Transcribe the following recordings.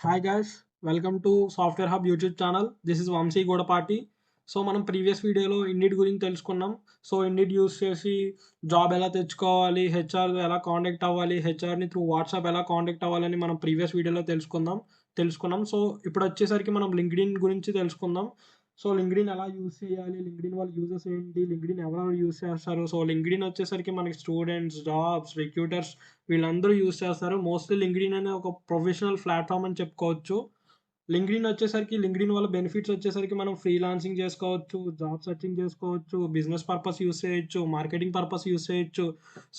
Hi guys, welcome to software hub YouTube channel. This is Vamsi Gudapati. So మనం previous వీడియోలో Indeed గురించి తెలుసుకున్నాం. So Indeed use చేసి job ఎలా తెచ్చుకోవాలి, హెచ్ఆర్ ఎలా కాంటాక్ట్ అవ్వాలి, హెచ్ఆర్ని త్రూ వాట్సాప్ ఎలా కాంటాక్ట్ అవ్వాలని మనం ప్రీవియస్ వీడియోలో తెలుసుకున్నాం. సో ఇప్పుడు వచ్చేసరికి మనం లింక్డ్ఇన్ గురించి తెలుసుకుందాం. సో లింక్డ్ఇన్ ఎలా యూస్ చేయాలి, లింక్డ్ఇన్ వాళ్ళ యూజెస్ ఏంటి, లింక్డ్ఇన్ ఎవరెవరు యూస్ చేస్తారు. సో లింక్డ్ఇన్ వచ్చేసరికి మనకి స్టూడెంట్స్, జాబ్స్, రిక్రూటర్స్ వీళ్ళందరూ యూస్ చేస్తారు. మోస్ట్లీ లింక్డ్ఇన్ అనే ఒక ప్రొఫెషనల్ ప్లాట్ఫామ్ అని చెప్పుకోవచ్చు. లింక్డ్ఇన్ వల్ల బెనిఫిట్స్ వచ్చేసరికి మనం ఫ్రీలాన్సింగ్ చేసుకోవచ్చు, జాబ్ సెర్చింగ్ చేసుకోవచ్చు, బిజినెస్ పర్పస్ యూస్ చేయొచ్చు, మార్కెటింగ్ పర్పస్ యూస్ చేయొచ్చు.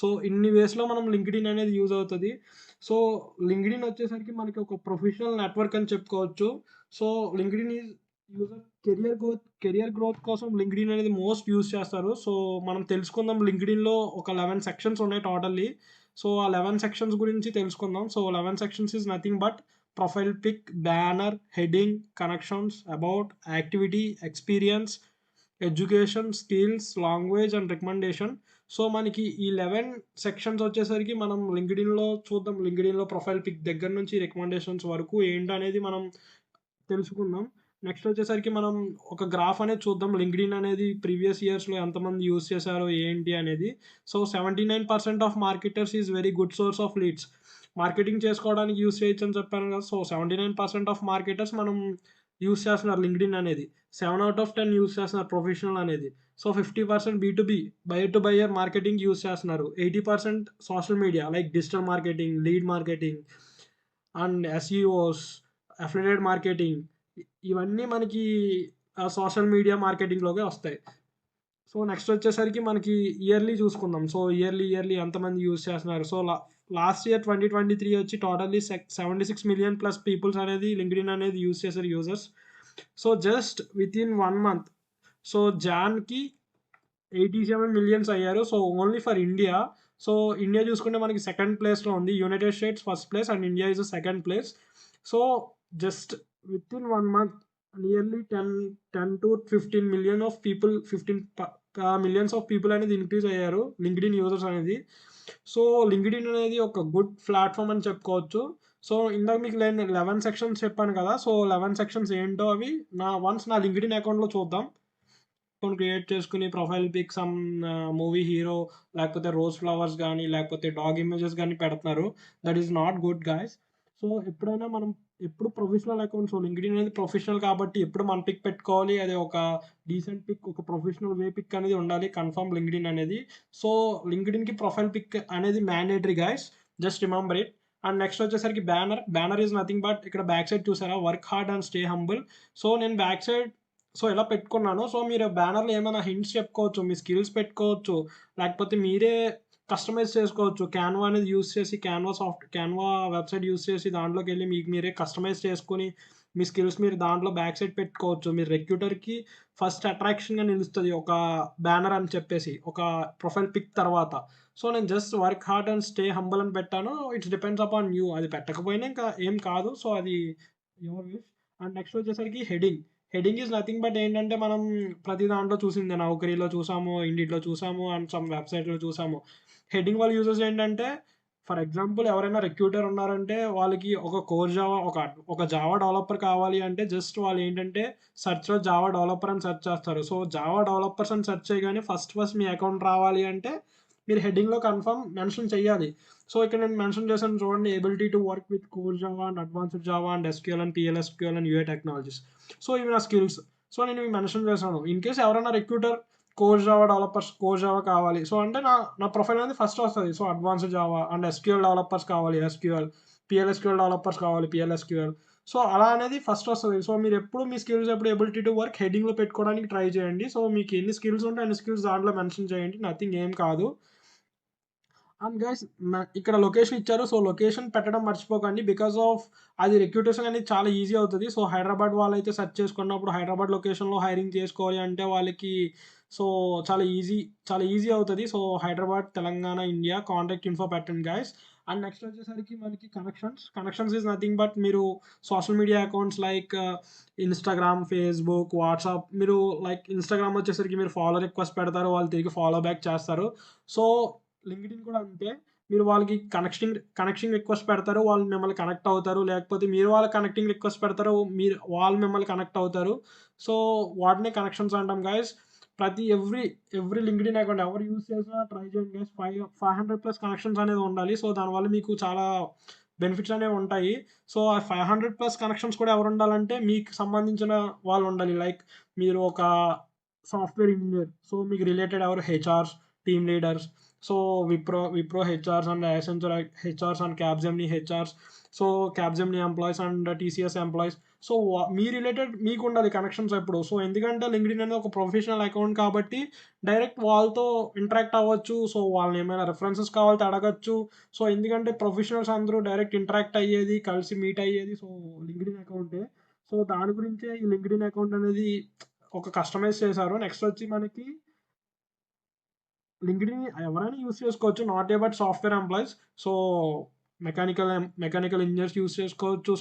సో ఇన్ని వేస్లో మనం లింక్డ్ఇన్ అనేది యూజ్ అవుతుంది. సో లింక్డ్ఇన్ వచ్చేసరికి మనకి ఒక ప్రొఫెషనల్ నెట్వర్క్ అని చెప్పుకోవచ్చు. So LinkedIn is user career growth కోసం లింక్డ్ఇన్ అనేది మోస్ట్ యూస్ చేస్తారు. సో మనం తెలుసుకుందాం. లింక్డ్ఇన్లో ఒక 11 సెక్షన్స్ ఉన్నాయి టోటల్లీ. సో ఆ 11 సెక్షన్స్ గురించి తెలుసుకుందాం. So 11 sections is nothing but profile pic, banner, heading, connections, about, activity, experience, education, skills, language and recommendation. So మనకి ఈ 11 సెక్షన్స్ వచ్చేసరికి మనం లింక్డ్ఇన్లో చూద్దాం. లింక్డ్ఇన్లో ప్రొఫైల్ పిక్ దగ్గర నుంచి రికమెండేషన్స్ వరకు ఏంటనేది మనం తెలుసుకుందాం. నెక్స్ట్ వచ్చేసరికి మనం ఒక గ్రాఫ్ అనేది చూద్దాం. లింక్డ్ఇన్ అనేది ప్రీవియస్ ఇయర్స్లో ఎంతమంది యూస్ చేశారో ఏంటి అనేది. So 79% of marketers is very good source of leads. Marketing చేసుకోవడానికి యూస్ చేయొచ్చు అని చెప్పాను కదా. సో 79% ఆఫ్ మార్కెటర్స్ మనం యూస్ చేస్తున్నారు లింక్డ్ఇన్ అనేది. 7/10 యూస్ చేస్తున్నారు ప్రొఫెషనల్ అనేది. So 50% B2B, buyer to buyer marketing use చేస్తున్నారు. 80% social media like digital marketing, lead marketing and SEOs, affiliated marketing, ఇవన్నీ మనకి సోషల్ మీడియా మార్కెటింగ్లోకే వస్తాయి. సో నెక్స్ట్ వచ్చేసరికి మనకి ఇయర్లీ చూసుకుందాం. సో ఇయర్లీ ఎంతమంది యూజ్ చేస్తున్నారు. సో లాస్ట్ ఇయర్ 2023 వచ్చి టోటల్లీ 76 మిలియన్ ప్లస్ పీపుల్స్ అనేది లింక్డ్ఇన్ అనేది యూజ్ చేశారు users. So just within 1 month, so జాన్కి 87 మిలియన్స్ అయ్యారు. So only for India. So India చూసుకుంటే మనకి సెకండ్ ప్లేస్లో ఉంది. United States first place and India is second place. So just within 1 month nearly 10 to 15 million of people, 15 millions of people అనేది increase అయ్యారు LinkedIn users అనేది. So LinkedIn అనేది ఒక good platform అని చెప్పుకోవచ్చు. సో ఇందాక మీకు నేను 11 సెక్షన్స్ చెప్పాను కదా. సో 11 సెక్షన్స్ ఏంటో అవి నా లింక్డ్ఇన్ అకౌంట్లో చూద్దాం. అకౌంట్ క్రియేట్ చేసుకుని profile pic some movie hero, లేకపోతే రోజ్ ఫ్లవర్స్ కానీ, లేకపోతే డాగ్ ఇమేజెస్ కానీ పెడుతున్నారు. That is not good guys. So ఎప్పుడైనా మనం ఎప్పుడు ప్రొఫెషనల్ అకౌంట్స్, లింక్డ్ఇన్ అనేది ప్రొఫెషనల్ కాబట్టి ఎప్పుడు మన పిక్ పెట్టుకోవాలి. అది ఒక డీసెంట్ పిక్, ఒక ప్రొఫెషనల్ వే పిక్ అనేది ఉండాలి కన్ఫర్మ్ లింక్డ్ఇన్ అనేది. సో లింక్డ్ఇన్కి ప్రొఫైల్ పిక్ అనేది mandatory guys, just remember it. And next వచ్చేసరికి బ్యానర్ ఈజ్ నథింగ్ బట్ ఇక్కడ బ్యాక్ సైడ్ చూసారా, work hard and stay humble. So నేను బ్యాక్ సైడ్ ఇలా పెట్టుకున్నాను. సో మీరు బ్యానర్లో ఏమైనా హింట్స్ చెప్పుకోవచ్చు, మీ స్కిల్స్ పెట్టుకోవచ్చు, లేకపోతే మీరే కస్టమైజ్ చేసుకోవచ్చు. క్యాన్వా అనేది యూస్ చేసి, క్యాన్వా వెబ్సైట్ యూస్ చేసి దాంట్లోకి వెళ్ళి మీకు మీరే కస్టమైజ్ చేసుకొని మీ స్కిల్స్ మీరు దాంట్లో బ్యాక్ సైడ్ పెట్టుకోవచ్చు. మీరు రిక్రూటర్కి ఫస్ట్ అట్రాక్షన్గా నిలుస్తుంది ఒక బ్యానర్ అని చెప్పేసి, ఒక ప్రొఫైల్ పిక్ తర్వాత. సో నేను just work hard and stay humble అని పెట్టాను. It's depends upon you. అది పెట్టకపోయినా ఇంకా ఏం కాదు. సో అది యువర్ విష్. అండ్ నెక్స్ట్ వచ్చేసరికి హెడింగ్ ఈజ్ నథింగ్ బట్ ఏంటంటే మనం ప్రతి దాంట్లో చూసిందే, నౌకరీలో చూసాము, ఇండిడ్లో చూసాము అండ్ సమ్ వెబ్సైట్లో చూసాము. హెడింగ్ వాళ్ళ యూజెస్ ఏంటంటే, ఫర్ ఎగ్జాంపుల్ ఎవరైనా రిక్రూటర్ ఉన్నారంటే వాళ్ళకి ఒక కోర్ జావా, ఒక జావా డెవలపర్ కావాలి అంటే జస్ట్ వాళ్ళు ఏంటంటే సెర్చ్లో జావా డెవలపర్ అని సెర్చ్ చేస్తారు. సో జావా డెవలపర్స్ అని సెర్చ్ చేయగానే ఫస్ట్ మీ అకౌంట్ రావాలి అంటే మీరు హెడ్డింగ్లో కన్ఫర్మ్ మెన్షన్ చేయాలి. సో ఇక్కడ నేను మెన్షన్ చేశాను చూడండి, ability to work with core Java and advanced Java and SQL and PLSQL and UA technologies. So ఇవి నా స్కిల్స్. సో నేను ఇవి మెన్షన్ చేశాను. ఇన్ కేస్ ఎవరైనా రిక్రూటర్ కోర్ జావా కావాలి సో అంటే నా ప్రొఫైల్ అనేది ఫస్ట్ వస్తుంది. So advanced Java and SQL developers కావాలి, ఎస్క్యూఎల్, పిఎల్ఎస్క్యూఎల్ డెవలపర్స్ కావాలి, పిఎల్ఎస్క్యూఎల్. సో అలా అనేది ఫస్ట్ వస్తుంది. సో మీరు ఎప్పుడు మీ స్కిల్స్ ఎప్పుడు ఎబిలిటీ టు వర్క్ హెడ్డింగ్లో పెట్టుకోవడానికి ట్రై చేయండి. సో మీకు ఎన్ని స్కిల్స్ ఉంటే అన్ని స్కిల్స్ దాంట్లో మెన్షన్ చేయండి. నథింగ్ ఏం కాదు. అండ్ గైస్ ఇక్కడ లొకేషన్ ఇచ్చారు. సో లొకేషన్ పెట్టడం మర్చిపోకండి. బికాస్ ఆఫ్ అది రిక్రూటేషన్ అనేది చాలా ఈజీ అవుతుంది. సో హైదరాబాద్ వాళ్ళైతే సెర్చ్ చేసుకున్నప్పుడు హైదరాబాద్ లొకేషన్లో హైరింగ్ చేసుకోవాలి అంటే వాళ్ళకి సో చాలా ఈజీ అవుతుంది. So Hyderabad, Telangana, India contact info పెట్టండి గైస్. అండ్ నెక్స్ట్ వచ్చేసరికి మనకి కనెక్షన్స్ ఈజ్ నథింగ్ బట్ మీరు social media accounts like Instagram, Facebook, WhatsApp, మీరు లైక్ ఇన్స్టాగ్రామ్ వచ్చేసరికి మీరు ఫాలో రిక్వెస్ట్ పెడతారు, వాళ్ళు తిరిగి ఫాలో బ్యాక్ చేస్తారు. సో లింక్డ్ఇన్ కూడా అంతే. మీరు వాళ్ళకి కనెక్షన్ రిక్వెస్ట్ పెడతారు. వాళ్ళు మిమ్మల్ని కనెక్ట్ అవుతారు. లేకపోతే మీరు వాళ్ళకి కనెక్టింగ్ రిక్వెస్ట్ పెడతారు. వాళ్ళు మిమ్మల్ని కనెక్ట్ అవుతారు. సో, వాటినే కనెక్షన్స్ అంటాం గైస్. ప్రతి ఎవ్రీ లింక్డ్ఇన్ అకౌంట్ ఎవరు యూజ్ చేసినా ట్రై చేయండి గైస్. 500+ కనెక్షన్స్ అనేది ఉండాలి. సో, దానివల్ల మీకు చాలా బెనిఫిట్స్ అనేవి ఉంటాయి. సో, ఆ 500+ కనెక్షన్స్ కూడా ఎవరు ఉండాలంటే మీకు సంబంధించిన వాళ్ళు ఉండాలి. లైక్ మీరు ఒక సాఫ్ట్‌వేర్ ఇంజినీర్. సో, మీకు రిలేటెడ్ ఎవరు HRs, team leaders. So, Wipro HRs and Accenture HRs and Capgemini HRs. So, Capgemini employees and TCS employees. So, మీ రిలేటెడ్ మీకుండాలి కనెక్షన్స్ ఎప్పుడు. సో, ఎందుకంటే లింక్డ్ఇన్ అనేది ఒక ప్రొఫెషనల్ అకౌంట్ కాబట్టి డైరెక్ట్ వాళ్ళతో ఇంటరాక్ట్ అవ్వచ్చు. సో, వాళ్ళని ఏమైనా రిఫరెన్సెస్ కావాలంటే అడగొచ్చు. సో, ఎందుకంటే ప్రొఫెషనల్స్ అందరూ డైరెక్ట్ ఇంటరాక్ట్ అయ్యేది, కలిసి మీట్ అయ్యేది సో, లింక్డ్ఇన్ అకౌంటే. సో, దాని గురించే ఈ లింక్డ్ఇన్ అకౌంట్ అనేది ఒక కస్టమైజ్ చేశారు. నెక్స్ట్ వచ్చి మనకి లింక్డ్ఇన్ ఎవరైనా యూజ్ చేసుకోవచ్చు. Not about software employees. So, mechanical engineers use చేసుకోవచ్చు.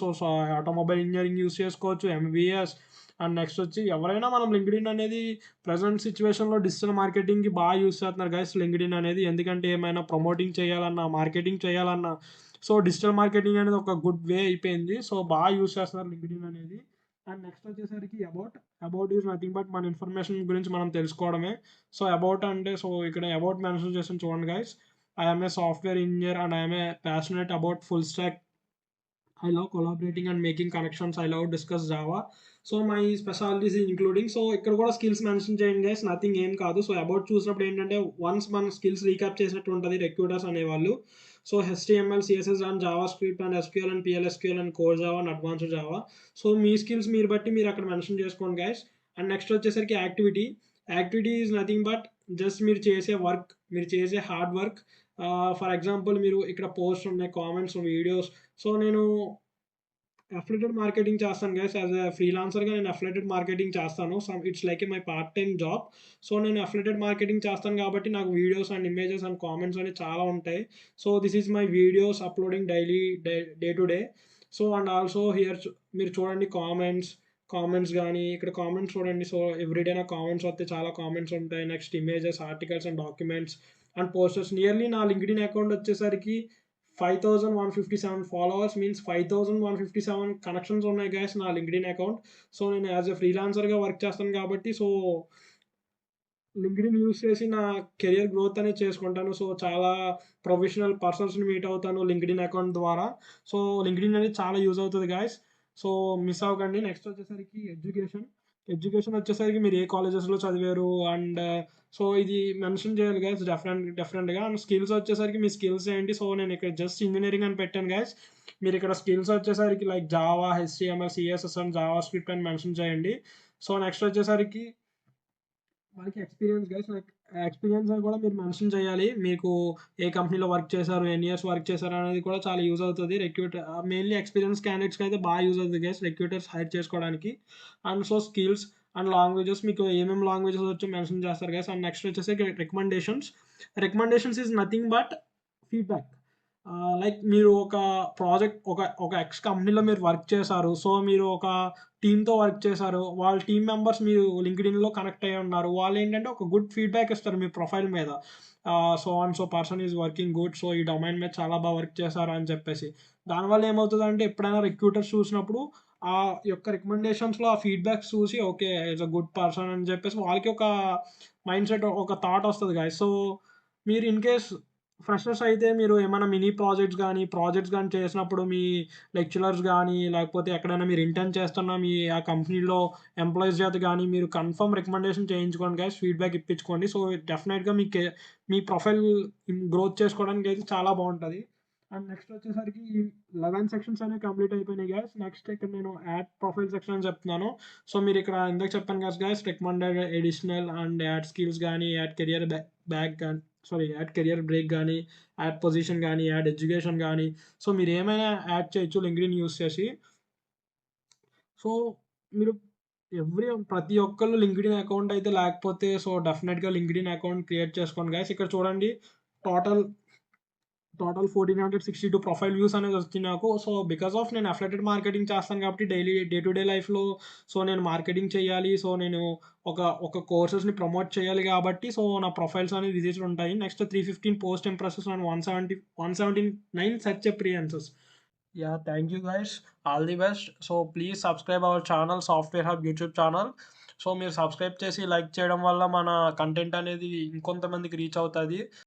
ఆటోమొబైల్ ఇంజినీరింగ్ యూజ్ చేసుకోవచ్చు. ఎంబీఏఎస్ అండ్ నెక్స్ట్ వచ్చి ఎవరైనా మనం లింక్డ్ఇన్ అనేది ప్రెజెంట్ సిట్యుయేషన్‌లో డిజిటల్ మార్కెటింగ్‌కి యూజ్ చేస్తున్నారు గైస్ లింక్డ్ఇన్ అనేది. ఎందుకంటే ఏమైనా ప్రమోటింగ్ చేయాలన్నా, మార్కెటింగ్ చేయాలన్నా సో, డిజిటల్ మార్కెటింగ్ అనేది ఒక గుడ్ వే అయిపోయింది. సో, యూజ్ చేస్తున్నారు లింక్డ్ఇన్ అనేది. అండ్ నెక్స్ట్ వచ్చేసరికి అబౌట్ ఈస్ నథింగ్ బట్ మన ఇన్ఫర్మేషన్ గురించి మనం తెలుసుకోవడమే. సో, అబౌట్ అంటే ఇక్కడ అబౌట్ మెన్షన్ చేసాను చూడండి guys. I am a software engineer and I am a passionate about full stock. I love collaborating and making connections. I love discuss Java. So my specialties including so ఇక్కడ కూడా skills mention చేయండి guys. Nothing ఏం కాదు. So about చూసినప్పుడు ఏంటంటే once మన skills recap చేసినట్టు ఉంటుంది రిక్రూటర్స్ అనేవాళ్ళు. So HTML, CSS and Java script and SQL and PLSQL and core Java and advanced Java. So me skills మీరు బట్టి మీరు అక్కడ మెన్షన్ చేసుకోండి గైస్. అండ్ నెక్స్ట్ వచ్చేసరికి activity is nothing but just మీరు చేసే వర్క్, మీరు చేసే హార్డ్ వర్క్. ఫర్ ఎగ్జాంపుల్ మీరు ఇక్కడ పోస్ట్ ఉన్నాయి, కామెంట్స్, వీడియోస్. సో నేను అఫిలియేటెడ్ మార్కెటింగ్ చేస్తాను గైస్. యాజ్ ఎ ఫ్రీలాన్సర్‌గా నేను అఫిలియేటెడ్ మార్కెటింగ్ చేస్తాను. It's like my part time job. So నేను అఫిలియేటెడ్ మార్కెటింగ్ చేస్తాను కాబట్టి నాకు videos and images and comments అనేవి చాలా ఉంటాయి. So this is my videos uploading daily day to day. So and also here మీరు చూడండి కామెంట్స్ గానీ, ఇక్కడ కామెంట్స్ చూడండి. సో ఎవ్రీడే నాకు కామెంట్స్ వస్తే చాలా కామెంట్స్ ఉంటాయి. Next images, articles and documents and posters. Nearly నా లింక్డ్ఇన్ అకౌంట్ వచ్చేసరికి 5157 ఫాలోవర్స్ మీన్స్ 5157 కనెక్షన్స్ ఉన్నాయి గైస్ నా లింక్డ్ఇన్ అకౌంట్. సో నేను యాజ్ ఎ ఫ్రీలాన్సర్‌గా వర్క్ చేస్తాను కాబట్టి సో లింక్డ్ఇన్ యూజ్ చేసి నా కెరియర్ గ్రోత్ అనేది చేసుకుంటాను. సో చాలా ప్రొఫెషనల్ పర్సన్స్‌ని మీట్ అవుతాను లింక్డ్ఇన్ అకౌంట్ ద్వారా. సో లింక్డ్ఇన్ అనేది చాలా యూజ్ అవుతది గైస్. సో మిస్ అవ్వకండి. నెక్స్ట్ వచ్చేసరికి ఎడ్యుకేషన్ వచ్చేసరికి మీరు ఏ కాలేజెస్‌లో చదివారు అండ్ సో ఇది మెన్షన్ చేయాలి గైస్ డెఫినెట్‌గా. అండ్ స్కిల్స్ వచ్చేసరికి మీ స్కిల్స్ ఏంటి? సో నేను ఇక్కడ జస్ట్ ఇంజినీరింగ్ అని పెట్టాను గైస్. మీరు ఇక్కడ స్కిల్స్ వచ్చేసరికి like Java, HTML, CSS and Java script అని మెన్షన్ చేయండి. సో నెక్స్ట్ వచ్చేసరికి మనకి ఎక్స్‌పీరియన్స్ గైస్. లైక్ ఎక్స్‌పీరియన్స్ అని కూడా మీరు మెన్షన్ చేయాలి. మీకు ఏ కంపెనీలో వర్క్ చేశారు, ఎన్ని ఇయర్స్ వర్క్ చేశారు అనేది కూడా చాలా యూజ్ అవుతది. మెయిన్‌లీ ఎక్స్‌పీరియన్స్ క్యాండిడేట్స్‌కి అయితే యూజ్ అవుతది గైస్ రిక్రూటర్స్ హైర్ చేసుకోవడానికి. And so skills and languages మీకు ఏమేమి లాంగ్వేజెస్ వచ్చో మెన్షన్ చేస్తారు గైస్. అండ్ నెక్స్ట్ వచ్చేసి recommendations is nothing but feedback. Like మీరు ఒక ప్రాజెక్ట్ ఒక ఎక్స్ కంపెనీలో మీరు వర్క్ చేశారు. సో మీరు ఒక టీమ్‌తో వర్క్ చేశారు. వాళ్ళ టీమ్ మెంబర్స్ మీరు లింక్డ్ఇన్‌లో కనెక్ట్ అయ్యి ఉన్నారు. వాళ్ళేంటంటే ఒక గుడ్ ఫీడ్‌బ్యాక్ ఇస్తారు మీ ప్రొఫైల్ మీద. So and so person is working good. So ఈ డొమైన్ మీద చాలా బాగా వర్క్ చేశారు అని చెప్పేసి. దానివల్ల ఏమవుతదంటే ఎప్పుడైనా రిక్రూటర్స్ చూసినప్పుడు ఆ యొక్క రికమెండేషన్స్‌లో ఆ ఫీడ్‌బ్యాక్స్ చూసి okay. Is a good person అని చెప్పేసి వాళ్ళకి ఒక మైండ్‌సెట్, ఒక థాట్ వస్తది గైస్. సో మీరు ఇన్ కేస్ ఫ్రెషర్స్ అయితే మీరు ఏమైనా మినీ ప్రాజెక్ట్స్ గానీ చేసినప్పుడు మీ లెక్చరర్స్ గానీ, లేకపోతే ఎక్కడైనా మీరు ఇంటర్న్ చేస్తున్న ఆ కంపెనీలో ఎంప్లాయీస్ చేత గానీ మీరు కన్ఫర్మ్ రికమెండేషన్ చేయించుకోండి గైస్. ఫీడ్‌బ్యాక్ ఇప్పించుకోండి. సో డెఫినెట్‌గా మీ ప్రొఫైల్ గ్రోత్ చేసుకోవడానికి అయితే చాలా బావుంటది. అండ్ నెక్స్ట్ వచ్చేసరికి ఈ 11 సెక్షన్స్ అనేవి కంప్లీట్ అయిపోయినాయి గైస్. నెక్స్ట్ ఇక్కడ నేను యాడ్ ప్రొఫైల్ సెక్షన్ అని చెప్తున్నాను. సో మీరు ఇక్కడ ఇందాక చెప్పాను కదా guys recommended, additional and add skills గానీ, యాడ్ కెరియర్ బ్యాక్ గానీ యాడ్ కెరియర్ బ్రేక్ గానీ, యాడ్ పొజిషన్ గానీ, యాడ్ ఎడ్యుకేషన్ గానీ. సో మీరేమైనా యాడ్ చేయొచ్చు లింక్డ్ఇన్ యూజ్ చేసి. సో మీరు ప్రతి ఒక్కళ్ళు లింక్డ్ఇన్ అకౌంట్ అయితే లేకపోతే సో డెఫినెట్‌గా లింక్డ్ఇన్ అకౌంట్ క్రియేట్ చేసుకోండి గైస్. ఇక్కడ చూడండి టోటల్ టోటల్ 1462 ప్రొఫైల్ వ్యూస్ అనేది వచ్చింది నాకు. సో, బికాస్ ఆఫ్ నేను అఫిలియేటెడ్ మార్కెటింగ్ చేస్తాను కాబట్టి డే టు డే లైఫ్‌లో సో, నేను మార్కెటింగ్ చేయాలి. సో, నేను ఒక ఒక కోర్సెస్‌ని ప్రమోట్ చేయాలి కాబట్టి సో, నా ప్రొఫైల్స్ అనేవి విజిట్స్ ఉంటాయి. Next 315 post impressions and 179 search appearances. Yeah! Thank you guys. All the best. So, please subscribe our channel software hub YouTube channel. So, మీరు సబ్‌స్క్రైబ్ చేసి లైక్ చేయడం వల్ల మన కంటెంట్ అనేది ఇంకొంతమందికి రీచ్ అవుతది.